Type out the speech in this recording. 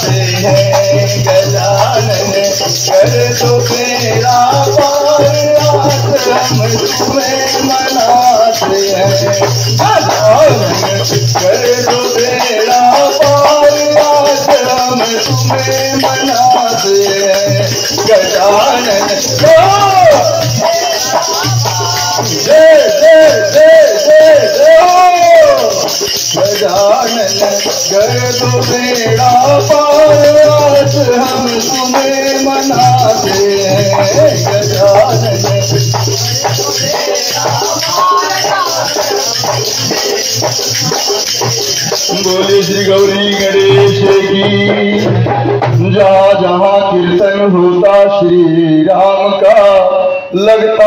मनाते हैं गजानन, कर दो बेड़ा पार आज हम तुम्हें मनाते हैं गजानन, कर दो बेड़ा पार आज हम तुम्हें मनाते हैं गजानन। जय जय जय जय जय गजानन, कर दो बेड़ा पार आज हम तुम्हें मनाते हैं गजानन। बोले श्री गौरी गणेश की। जहाँ जहाँ कीर्तन होता श्री राम का, लगता